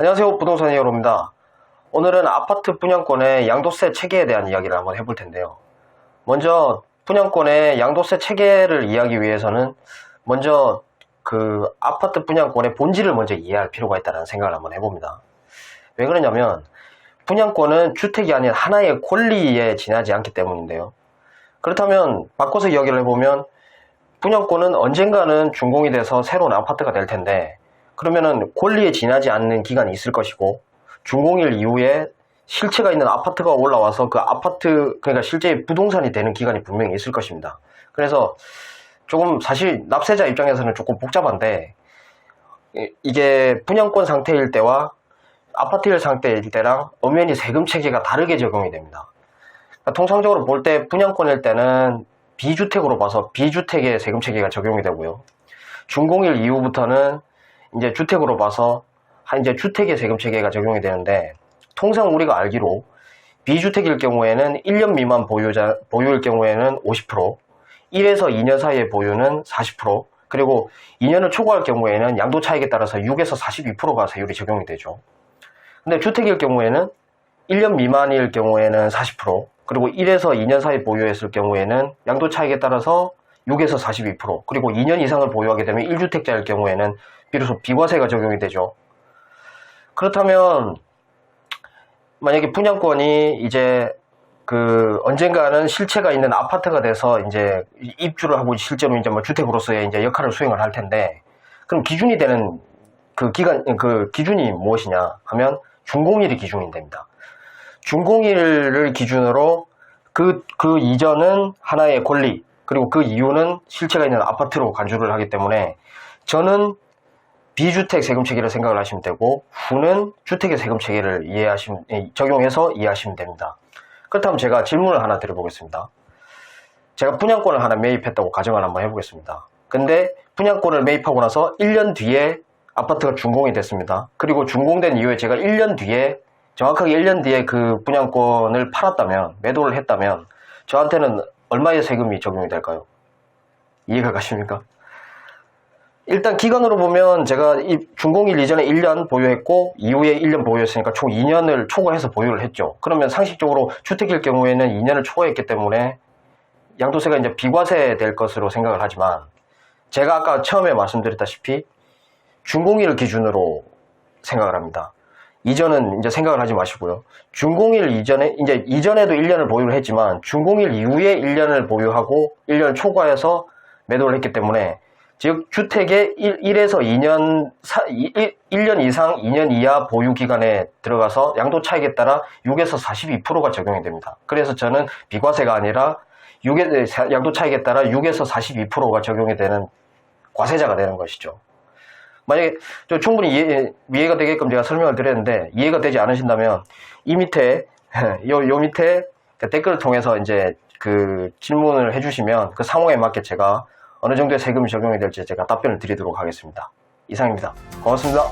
안녕하세요, 부동산 히어로입니다. 오늘은 아파트 분양권의 양도세 체계에 대한 이야기를 한번 해볼 텐데요. 먼저 분양권의 양도세 체계를 이해하기 위해서는 먼저 그 아파트 분양권의 본질을 먼저 이해할 필요가 있다는 생각을 한번 해봅니다. 왜 그러냐면 분양권은 주택이 아닌 하나의 권리에 지나지 않기 때문인데요. 그렇다면 바꿔서 이야기를 해보면 분양권은 언젠가는 준공이 돼서 새로운 아파트가 될 텐데, 그러면은 권리에 지나지 않는 기간이 있을 것이고, 준공일 이후에 실체가 있는 아파트가 올라와서 그 아파트, 그러니까 실제 부동산이 되는 기간이 분명히 있을 것입니다. 그래서 조금 사실 납세자 입장에서는 조금 복잡한데, 이게 분양권 상태일 때와 아파트일 상태일 때랑 엄연히 세금 체계가 다르게 적용이 됩니다. 그러니까 통상적으로 볼 때 분양권일 때는 비주택으로 봐서 비주택의 세금 체계가 적용이 되고요. 준공일 이후부터는 이제 주택으로 봐서 이제 주택의 세금 체계가 적용이 되는데, 통상 우리가 알기로 비주택일 경우에는 1년 미만 보유일 경우에는 50%, 1에서 2년 사이의 보유는 40%, 그리고 2년을 초과할 경우에는 양도 차익에 따라서 6에서 42%가 세율이 적용이 되죠. 근데 주택일 경우에는 1년 미만일 경우에는 40%, 그리고 1에서 2년 사이 보유했을 경우에는 양도 차익에 따라서 6에서 42%, 그리고 2년 이상을 보유하게 되면 1주택자일 경우에는 비로소 비과세가 적용이 되죠. 그렇다면 만약에 분양권이 이제 언젠가는 실체가 있는 아파트가 돼서 이제 입주를 하고 실제로 이제 뭐 주택으로서의 이제 역할을 수행을 할 텐데, 그럼 기준이 되는 기준이 무엇이냐 하면 준공일이 기준이 됩니다. 준공일을 기준으로 그 이전은 하나의 권리, 그리고 그 이후는 실체가 있는 아파트로 간주를 하기 때문에 저는 비주택 세금 체계를 생각을 하시면 되고, 후는 주택의 세금 체계를 적용해서 이해하시면 됩니다. 그렇다면 제가 질문을 하나 드려보겠습니다. 제가 분양권을 하나 매입했다고 가정을 한번 해보겠습니다. 근데 분양권을 매입하고 나서 1년 뒤에 아파트가 준공이 됐습니다. 그리고 준공된 이후에 제가 1년 뒤에, 정확하게 1년 뒤에 그 분양권을 팔았다면, 매도를 했다면 저한테는 얼마의 세금이 적용이 될까요? 이해가 가십니까? 일단 기간으로 보면 제가 이 준공일 이전에 1년 보유했고 이후에 1년 보유했으니까 총 2년을 초과해서 보유를 했죠. 그러면 상식적으로 주택일 경우에는 2년을 초과했기 때문에 양도세가 이제 비과세 될 것으로 생각을 하지만, 제가 아까 처음에 말씀드렸다시피 준공일을 기준으로 생각을 합니다. 이전은 이제 생각을 하지 마시고요. 준공일 이전에, 이제 이전에도 1년을 보유를 했지만 준공일 이후에 1년을 보유하고 1년을 초과해서 매도를 했기 때문에, 즉 주택의 1에서 2년 1년 이상 2년 이하 보유 기간에 들어가서 양도 차익에 따라 6에서 42%가 적용이 됩니다. 그래서 저는 비과세가 아니라 양도 차익에 따라 6에서 42%가 적용이 되는 과세자가 되는 것이죠. 만약에 충분히 이해가 되게끔 제가 설명을 드렸는데 이해가 되지 않으신다면 이 밑에 요 밑에 댓글을 통해서 이제 그 질문을 해주시면 그 상황에 맞게 제가 어느 정도의 세금이 적용이 될지 제가 답변을 드리도록 하겠습니다. 이상입니다. 고맙습니다.